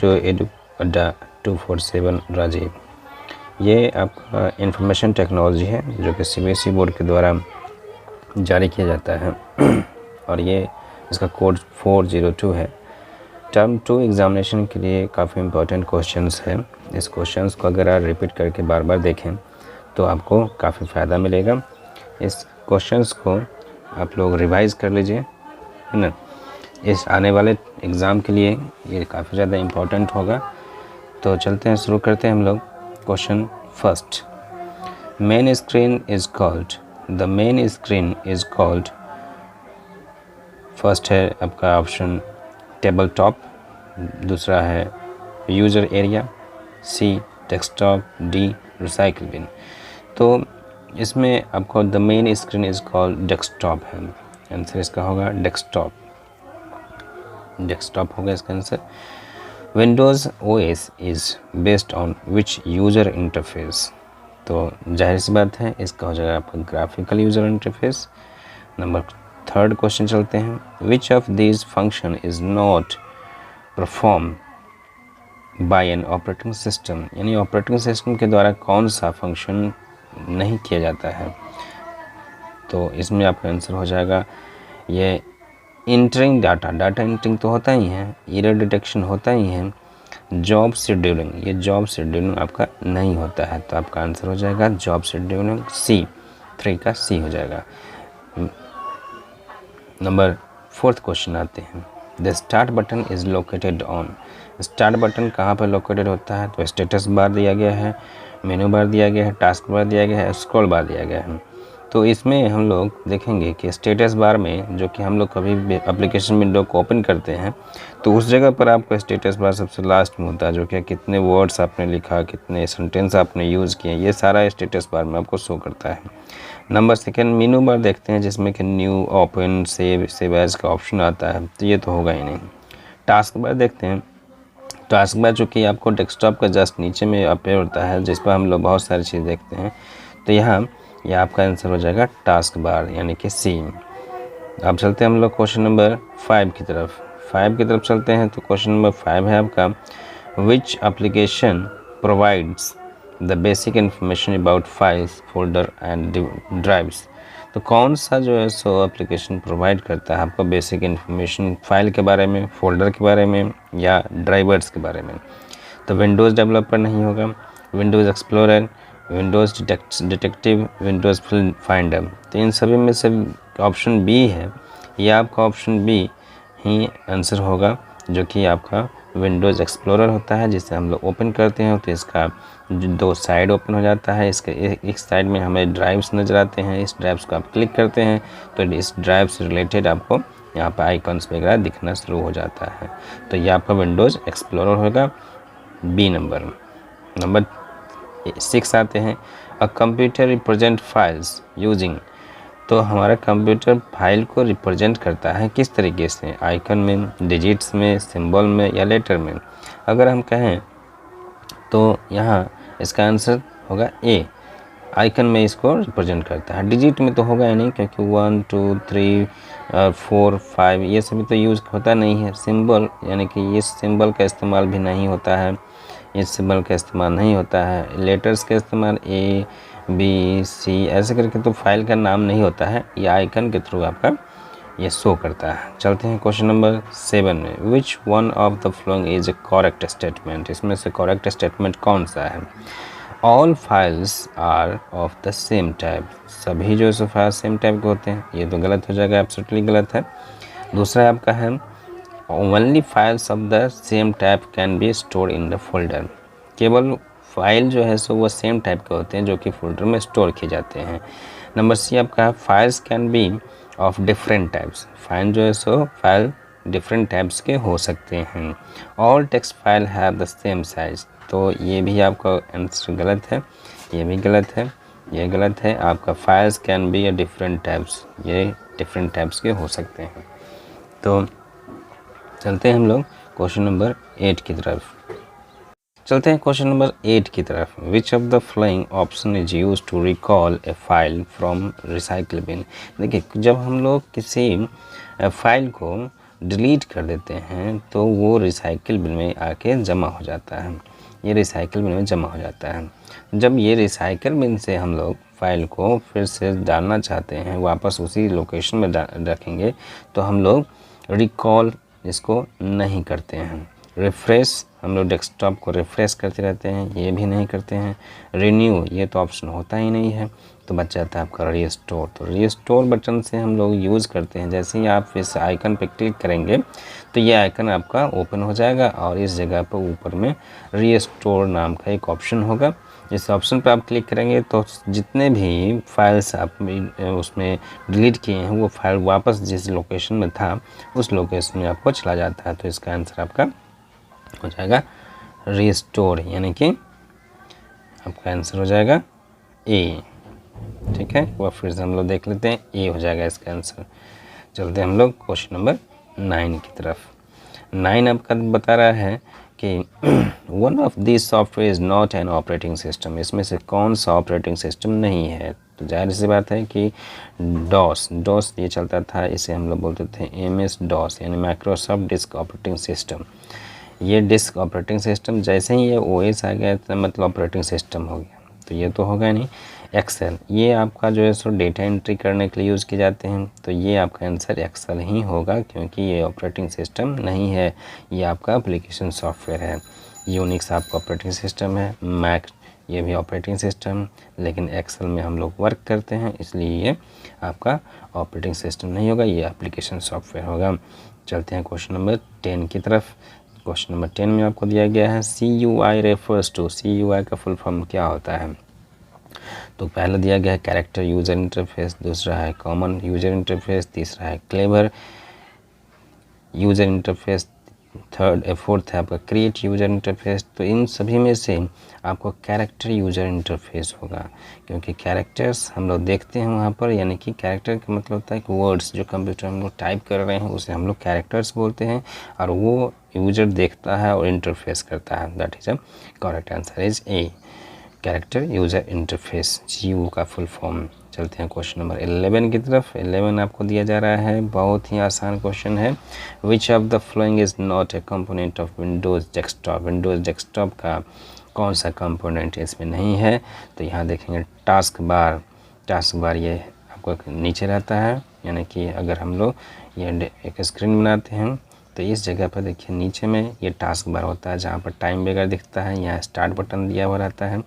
To edu अड्डा 247 राजीव। ये आपका इंफॉर्मेशन टेक्नोलॉजी है जो कि CBSE बोर्ड के द्वारा जारी किया जाता है और ये इसका कोड 402 है। टर्म 2 एग्ज़ामिनेशन के लिए काफ़ी इम्पोर्टेंट क्वेश्चंस है। इस क्वेश्चंस को अगर आप रिपीट करके बार बार देखें तो आपको काफ़ी फ़ायदा मिलेगा। इस क्वेश्चंस को आप लोग रिवाइज़ कर लीजिए, है ना। इस आने वाले एग्ज़ाम के लिए ये काफ़ी ज़्यादा इम्पोर्टेंट होगा। तो चलते हैं, शुरू करते हैं हम लोग। Question first, main screen is called, the main screen is called. First है आपका ऑप्शन टेबल टॉप, दूसरा है यूज़र एरिया, सी डेस्कटॉप, डी रिसाइकिल बिन। तो इसमें आपको the main screen is called desktop है, आंसर इसका होगा डेस्कटॉप। डेस्कटॉप होगा इसका answer. Windows OS is based on which user interface, तो जाहिर सी बात है इसका हो जाएगा आपका graphical user interface. Number third question चलते हैं, which of these function is not perform by an operating system, यानी ऑपरेटिंग सिस्टम के द्वारा कौन सा फंक्शन नहीं किया जाता है। तो इसमें आपका आंसर हो जाएगा ये इंटरिंग डाटा, डाटा इंटरिंग तो होता ही है, एरर डिटेक्शन होता ही है, जॉब शेड्यूलिंग, ये जॉब शेड्यूलिंग आपका नहीं होता है। तो आपका आंसर हो जाएगा जॉब शेड्यूलिंग, सी, 3 का सी हो जाएगा। नंबर फोर्थ क्वेश्चन आते हैं, the start button is located on, start button कहाँ पर लोकेटेड होता है। तो स्टेटस बार दिया गया है, मेनू बार दिया गया है, टास्क बार दिया गया है, स्क्रॉल बार दिया गया है। तो इसमें हम लोग देखेंगे कि स्टेटस बार में, जो कि हम लोग कभी भी एप्लीकेशन विंडो को ओपन करते हैं तो उस जगह पर आपका स्टेटस बार सबसे लास्ट में होता है, जो कि कितने वर्ड्स आपने लिखा, कितने सेंटेंस आपने यूज़ किए, ये सारा स्टेटस बार में आपको शो करता है। नंबर सेकेंड, मेनू बार देखते हैं जिसमें कि न्यू, ओपन, सेव एज का ऑप्शन आता है, तो ये तो होगा ही नहीं। टास्क बार देखते हैं, टास्क बार जो कि आपको डेस्कटॉप का जस्ट नीचे में अपेयर होता है, जिस पर हम लोग बहुत सारी चीज़ देखते हैं। तो यहाँ यह आपका आंसर हो जाएगा टास्क बार, यानी कि सी। अब चलते हैं हम लोग क्वेश्चन नंबर 5 की तरफ। 5 की तरफ चलते हैं। तो क्वेश्चन नंबर 5 है आपका, which application provides the basic information about files, folder and drives. तो कौन सा जो है सो एप्लीकेशन प्रोवाइड करता है आपको बेसिक इन्फॉर्मेशन फाइल के बारे में, फोल्डर के बारे में या ड्राइवर्स के बारे में। तो विंडोज़ डेवलपर नहीं होगा, Windows explorer, Windows detective, Windows finder. तो इन सभी में से ऑप्शन बी है, ये आपका ऑप्शन बी ही आंसर होगा, जो कि आपका विंडोज़ एक्सप्लोरर होता है, जिसे हम लोग ओपन करते हैं तो इसका 2 साइड ओपन हो जाता है। इसके एक साइड में हमें ड्राइव्स नज़र आते हैं, इस ड्राइव्स को आप क्लिक करते हैं तो इस ड्राइव से रिलेटेड आपको यहाँ पर आइकॉन्स वगैरह दिखना शुरू हो जाता है। तो ये आपका विंडोज़ एक्सप्लोरर होगा, बी नंबर। नंबर 6 आते हैं, a computer represent files using. तो हमारा कंप्यूटर फाइल को रिप्रेजेंट करता है किस तरीके से, आइकन में, डिजिट्स में, सिंबल में या लेटर में। अगर हम कहें तो यहाँ इसका आंसर होगा ए, आइकन में इसको रिप्रेजेंट करता है। डिजिट में तो होगा ही नहीं, क्योंकि 1 2 3 4 5 ये सभी तो यूज़ होता नहीं है। सिंबल, यानी कि ये सिंबल का इस्तेमाल भी नहीं होता है, इस सिंबल का इस्तेमाल नहीं होता है। लेटर्स का इस्तेमाल A B C ऐसे करके तो फाइल का नाम नहीं होता है, ये आइकन के थ्रू आपका ये शो करता है। चलते हैं क्वेश्चन नंबर 7 में, which one of the following is a correct statement. इसमें से करेक्ट स्टेटमेंट कौन सा है। All files are of the same type, सभी जो है फाइल सेम टाइप के होते हैं, ये तो गलत हो जाएगा, एब्सोल्युटली गलत है। दूसरा आपका है, only files of the same type can be store in the folder, केवल फाइल जो है सो वो सेम टाइप के होते हैं जो कि फोल्डर में स्टोर किए जाते हैं। नंबर सी आपका है, files can be of different types, file जो है सो फाइल डिफरेंट टाइप्स के हो सकते हैं। All text file have the same size, तो ये भी आपका आंसर गलत है, ये भी गलत है, ये गलत है। आपका files can be a different types, ये डिफरेंट टाइप्स के हो सकते हैं। तो चलते हैं हम लोग क्वेश्चन नंबर 8 की तरफ। चलते हैं क्वेश्चन नंबर 8 की तरफ। Which of the following option is use to recall a file from recycle bin. देखिए, जब हम लोग किसी फाइल को डिलीट कर देते हैं तो वो रिसाइकिल बिन में आके जमा हो जाता है, ये रिसाइकिल बिन में जमा हो जाता है। जब ये रिसाइकिल बिन से हम लोग फाइल को फिर से डालना चाहते हैं, वापस उसी लोकेशन में रखेंगे, तो हम लोग रिकॉल इसको नहीं करते हैं। रिफ़्रेश, हम लोग डेस्कटॉप को रिफ़्रेश करते रहते हैं, ये भी नहीं करते हैं। रिन्यू, ये तो ऑप्शन होता ही नहीं है, तो बच जाता है आपका रीस्टोर। तो रीस्टोर बटन से हम लोग यूज़ करते हैं, जैसे ही आप इस आइकन पे क्लिक करेंगे तो ये आइकन आपका ओपन हो जाएगा और इस जगह पर ऊपर में रीस्टोर नाम का एक ऑप्शन होगा। इस ऑप्शन पर आप क्लिक करेंगे तो जितने भी फाइल्स आप उसमें डिलीट किए हैं वो फाइल वापस जिस लोकेशन में था उस लोकेशन में आपको चला जाता है। तो इसका आंसर आपका हो जाएगा रीस्टोर, यानी कि आपका आंसर हो जाएगा ए। ठीक है, वह फिर से हम लोग देख लेते हैं, ए हो जाएगा इसका आंसर। चलते हैं हम लोग क्वेश्चन नंबर 9 की तरफ। 9 आपका बता रहा है कि one of this software is not an operating system, इसमें से कौन सा ऑपरेटिंग सिस्टम नहीं है। तो जाहिर सी बात है कि डॉस ये चलता था, इसे हम लोग बोलते थे MS DOS, यानी माइक्रोसॉफ्ट डिस्क ऑपरेटिंग सिस्टम। ये डिस्क ऑपरेटिंग सिस्टम, जैसे ही ये OS आ गया तो मतलब ऑपरेटिंग सिस्टम हो गया, तो ये तो होगा नहीं। एक्सेल, ये आपका जो है सो डेटा एंट्री करने के लिए यूज़ किए जाते हैं, तो ये आपका आंसर एक्सेल ही होगा, क्योंकि ये ऑपरेटिंग सिस्टम नहीं है, ये आपका एप्लीकेशन सॉफ्टवेयर है। यूनिक्स आपका ऑपरेटिंग सिस्टम है, मैक ये भी ऑपरेटिंग सिस्टम, लेकिन एक्सेल में हम लोग वर्क करते हैं, इसलिए ये आपका ऑपरेटिंग सिस्टम नहीं होगा, ये एप्लीकेशन सॉफ्टवेयर होगा। चलते हैं क्वेश्चन नंबर 10 की तरफ। क्वेश्चन नंबर 10 में आपको दिया गया है CUI रेफर्स टू, CUI का फुल फॉर्म क्या होता है। तो पहला दिया गया है कैरेक्टर यूज़र इंटरफेस, दूसरा है कॉमन यूज़र इंटरफेस, तीसरा है क्लेवर यूज़र इंटरफेस, फोर्थ है आपका क्रिएट यूज़र इंटरफेस। तो इन सभी में से आपको कैरेक्टर यूज़र इंटरफेस होगा, क्योंकि कैरेक्टर्स हम लोग देखते हैं वहाँ पर, यानी कि कैरेक्टर का मतलब होता है कि वर्ड्स जो कंप्यूटर हम लोग टाइप कर रहे हैं उसे हम लोग कैरेक्टर्स बोलते हैं, और वो यूज़र देखता है और इंटरफेस करता है। That is a correct answer is a, character user interface, GU का फुल फॉर्म। चलते हैं क्वेश्चन नंबर 11 की तरफ। 11 आपको दिया जा रहा है, बहुत ही आसान क्वेश्चन है। विच of the following is not a component of Windows desktop, Windows desktop का कौन सा कंपोनेंट इसमें नहीं है। तो यहाँ देखेंगे टास्क बार ये आपको नीचे रहता है, यानी कि अगर हम लोग ये एक स्क्रीन बनाते हैं तो इस जगह पर देखिए नीचे में ये टास्क बार होता है, जहाँ पर टाइम वगैरह दिखता है, यहाँ स्टार्ट बटन दिया हुआ रहता है,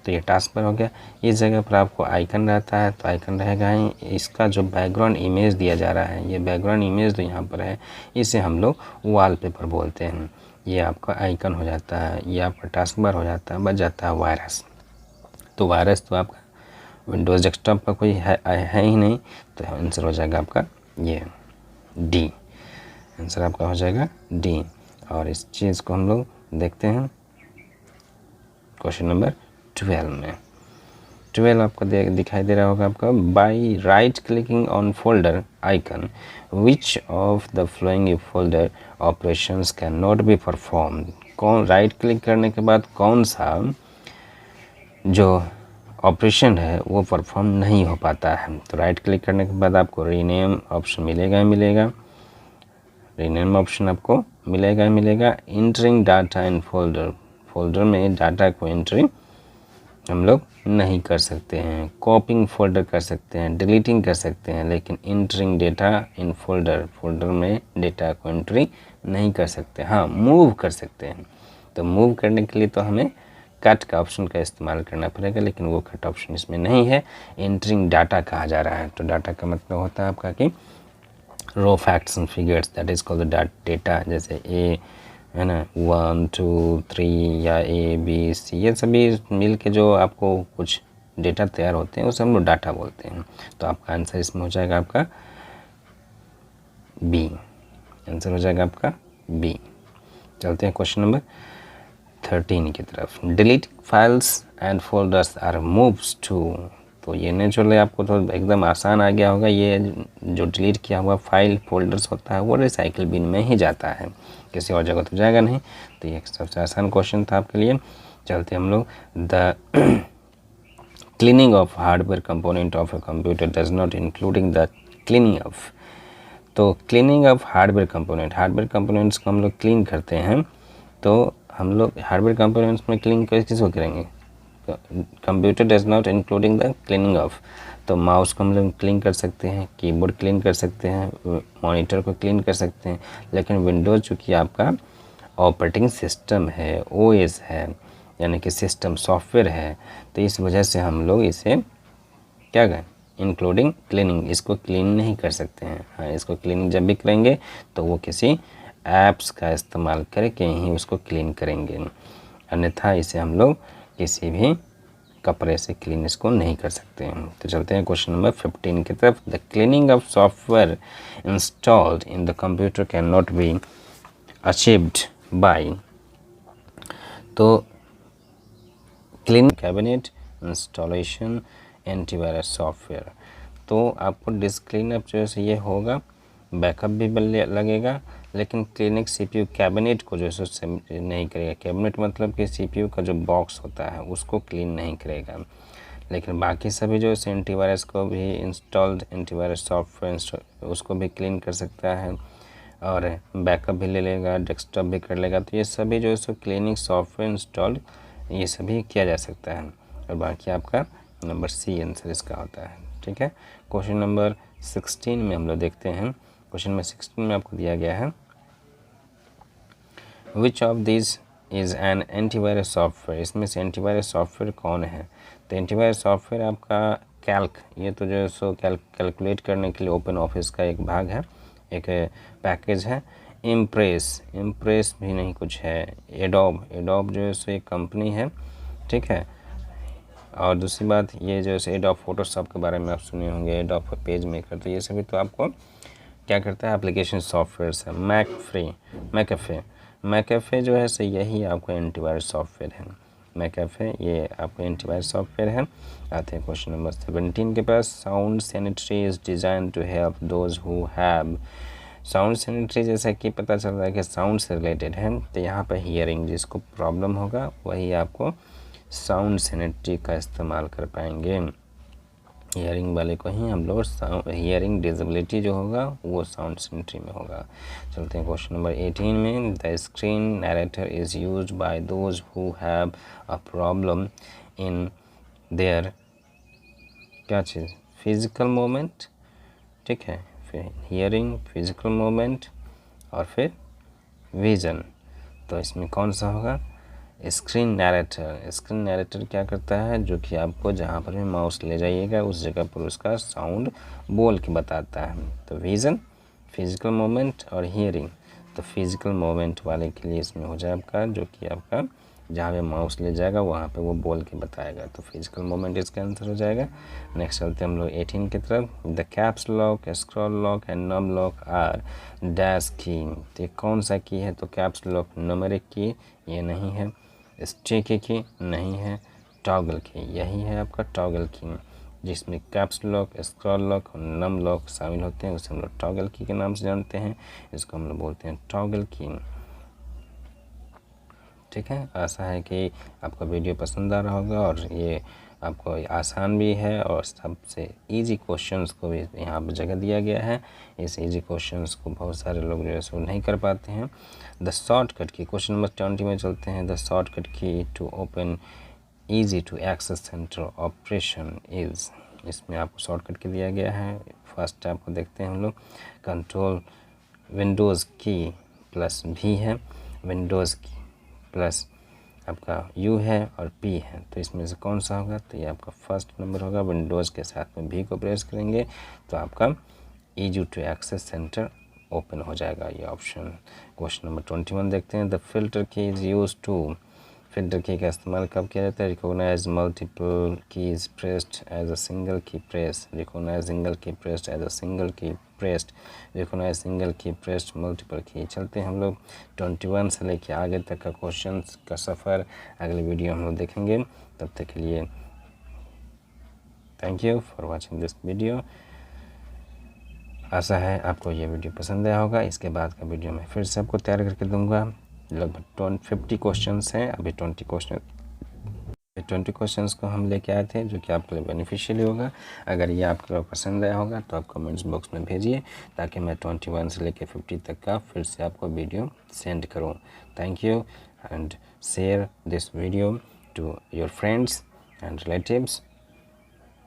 तो ये टास्क बार हो गया। इस जगह पर आपको आइकन रहता है, तो आइकन रहेगा ही। इसका जो बैकग्राउंड इमेज दिया जा रहा है, ये बैकग्राउंड इमेज जो यहाँ पर है, इसे हम लोग वॉलपेपर बोलते हैं। ये आपका आइकन हो जाता है, ये आपका टास्क बार हो जाता है, बच जाता है वायरस। तो वायरस तो आपका विंडोज़ डेस्कटॉप का कोई है ही नहीं, तो आंसर हो जाएगा आपका ये डी, आंसर आपका हो जाएगा डी। और इस चीज़ को हम लोग देखते हैं क्वेश्चन नंबर 12 में। 12 आपको दिखाई दे रहा होगा आपका, by right clicking on folder icon which of the flowing folder operations can not be perform. कौन राइट क्लिक करने के बाद कौन सा जो ऑपरेशन है वो परफॉर्म नहीं हो पाता है। तो राइट क्लिक करने के बाद आपको रीनेम ऑप्शन मिलेगा ही मिलेगा, रीनेम ऑप्शन आपको मिलेगा ही मिलेगा। Entering data in folder, folder में डाटा को एंट्री हम लोग नहीं कर सकते हैं। कॉपिंग फोल्डर कर सकते हैं, डिलीटिंग कर सकते हैं, लेकिन entering data in folder, folder में डेटा को एंट्री नहीं कर सकते। हाँ, मूव कर सकते हैं। तो मूव करने के लिए तो हमें कट का ऑप्शन का इस्तेमाल करना पड़ेगा, लेकिन वो कट ऑप्शन इसमें नहीं है। एंटरिंग डाटा कहा जा रहा है, तो डाटा का मतलब होता है आपका कि raw facts and figures, that is called the data. जैसे ए है ना, 1 2 3 या ABC, ये सभी मिल के जो आपको कुछ डेटा तैयार होते हैं उसे हम लोग डाटा बोलते हैं। तो आपका आंसर इसमें हो जाएगा आपका बी, आंसर हो जाएगा आपका बी। चलते हैं क्वेश्चन नंबर 13 की तरफ। Delete files and folders are moves to. तो ये नेचुरली आपको तो एकदम आसान आ गया होगा। ये जो डिलीट किया हुआ फाइल फोल्डर्स होता है वो रिसाइकिल बिन में ही जाता है, किसी और जगह तो जाएगा नहीं। तो ये सबसे आसान क्वेश्चन था आपके लिए। चलते हम लोग, the cleaning of hardware component of a computer does not including the cleaning of. तो क्लीनिंग ऑफ हार्डवेयर कंपोनेंट्स को हम लोग क्लीन करते हैं, तो हम लोग हार्डवेयर कंपोनेंट्स में क्लीन किसको करेंगे? Computer does not including the cleaning of, तो माउस को हम लोग क्लीन कर सकते हैं, कीबोर्ड क्लीन कर सकते हैं, मॉनिटर को क्लीन कर सकते हैं, लेकिन विंडोज़ चूँकि आपका ऑपरेटिंग सिस्टम है, ओएस है, यानी कि सिस्टम सॉफ्टवेयर है, तो इस वजह से हम लोग इसे क्या करें? इंक्लूडिंग क्लीनिंग, इसको क्लीन नहीं कर सकते हैं। हाँ, इसको क्लीनिंग जब भी करेंगे तो वो किसी ऐप्स का इस्तेमाल करके ही उसको क्लीन करेंगे, अन्यथा इसे हम लोग किसी भी कपड़े से क्लीन इसको नहीं कर सकते हैं। तो चलते हैं क्वेश्चन नंबर 15 की तरफ। The cleaning of software installed in the computer can not be achieved by, तो clean cabinet installation antivirus software, तो आपको डिस्क क्लीनअप जो है ये होगा, बैकअप भी लगेगा, लेकिन क्लीनिक सीपीयू कैबिनेट को जो है नहीं करेगा। कैबिनेट मतलब कि सीपीयू का जो बॉक्स होता है उसको क्लीन नहीं करेगा, लेकिन बाकी सभी जो है एंटीवायरस को भी इंस्टॉल्ड एंटीवायरस सॉफ्टवेयर उसको भी क्लीन कर सकता है, और बैकअप भी ले लेगा, डेस्कटॉप भी कर लेगा। तो ये सभी जो है सो क्लीनिंग सॉफ्टवेयर इंस्टॉल्ड ये सभी किया जा सकता है, और बाकी आपका नंबर सी आंसर इसका होता है। ठीक है, क्वेश्चन नंबर 16 में हम लोग देखते हैं। क्वेश्चन नंबर 16 में आपको दिया गया है which of this is an antivirus software, इसमें से एंटीवायरस सॉफ्टवेयर कौन है? तो एंटीवायरस सॉफ्टवेयर आपका कैल्क, ये तो जो है सो कैलकुलेट करने के लिए ओपन ऑफिस का एक भाग है, एक पैकेज है। इम्प्रेस भी नहीं कुछ है। एडोब जो है सो एक कंपनी है, ठीक है। और दूसरी बात ये जो है एडोब फोटोशॉप के बारे में आप सुने होंगे, एडोब पेज मेकर, तो ये सभी तो आपको क्या करता है? एप्लीकेशन सॉफ्टवेयर है। मैकएफे जो है सो यही आपको एंटीवायरस सॉफ्टवेयर है। मैकएफे ये आपको एंटीवायरस सॉफ्टवेयर है। आते हैं क्वेश्चन नंबर 17 के पास। Sound sanitary is design to help those who have, sound sanitary जैसा कि पता चल रहा है कि साउंड से रिलेटेड है, तो यहाँ पर हियरिंग जिसको प्रॉब्लम होगा वही आपको साउंड सैनिटरी का इस्तेमाल कर पाएंगे। हियरिंग वाले को ही हम लोग हियरिंग डिसेबिलिटी जो होगा वो साउंड सैनिटरी में होगा। चलते हैं क्वेश्चन नंबर 18 में। The screen narrator is used by those who have a problem in their क्या चीज़? फिजिकल मूवमेंट, ठीक है, फिर हियरिंग, फिजिकल मूवमेंट और फिर विज़न। तो इसमें कौन सा होगा? स्क्रीन नरेटर क्या करता है? जो कि आपको जहाँ पर भी माउस ले जाइएगा उस जगह पर उसका साउंड बोल के बताता है। तो विज़न, फिजिकल मूवमेंट और हियरिंग, तो फिजिकल मूवमेंट वाले के लिए इसमें हो जाए आपका जो कि आपका जहाँ पे माउस ले जाएगा वहाँ पे वो बोल के बताएगा, तो फिजिकल मूवमेंट इसका आंसर हो जाएगा। नेक्स्ट चलते हैं हम लोग 18 की तरफ। The caps lock, scroll lock and num lock are dash key, तो ये कौन सा की है? तो कैप्स लॉक न्यूमेरिक की ये नहीं है, स्टिकी की नहीं है, टॉगल की यही है आपका टॉगल की, जिसमें कैप्स लॉक, स्क्रॉल लॉक और नम लॉक शामिल होते हैं, उसे हम लोग टॉगल की के नाम से जानते हैं। इसको हम लोग बोलते हैं टॉगल की। ठीक है, आशा है कि आपको वीडियो पसंद आ रहा होगा और ये आपको आसान भी है और सबसे इजी क्वेश्चंस को भी यहाँ पर जगह दिया गया है। इस इजी क्वेश्चंस को बहुत सारे लोग जो है सो नहीं कर पाते हैं। The shortcut key, question number 20 में चलते हैं। The shortcut key to open easy to access centre operation is, इसमें आपको शॉर्टकट की दिया गया है। फर्स्ट आपको देखते हैं हम लोग, कंट्रोल विंडोज़ की प्लस भी है, विंडोज़ की प्लस आपका यू है और पी है, तो इसमें से कौन सा होगा? तो ये आपका फर्स्ट नंबर होगा। विंडोज़ के साथ में भी को प्रेस करेंगे तो आपका easy to access centre open हो जाएगा, ये ऑप्शन। क्वेश्चन नंबर 21 देखते हैं। The filter key is use to, filter key का इस्तेमाल कब किया जाता है? Recognize multiple keys pressed as a single key press, recognize single key pressed as a single key pressed, recognize single key pressed multiple key. चलते हैं हम लोग 21 से लेके आगे तक का क्वेश्चन का सफ़र अगले वीडियो हम लोग देखेंगे। तब तक के लिए thank you for watching this video. आशा है आपको ये वीडियो पसंद आया होगा। इसके बाद का वीडियो मैं फिर से आपको तैयार करके दूंगा। लगभग 50 क्वेश्चंस हैं, अभी 20 क्वेश्चन 20 क्वेश्चंस को हम लेके आए थे जो कि आपके लिए बेनिफिशियल होगा। अगर ये आपको पसंद आया होगा तो आप कमेंट्स बॉक्स में भेजिए ताकि मैं 21 से लेकर 50 तक का फिर से आपको वीडियो सेंड करूं। Thank you and share this video to your friends and relatives.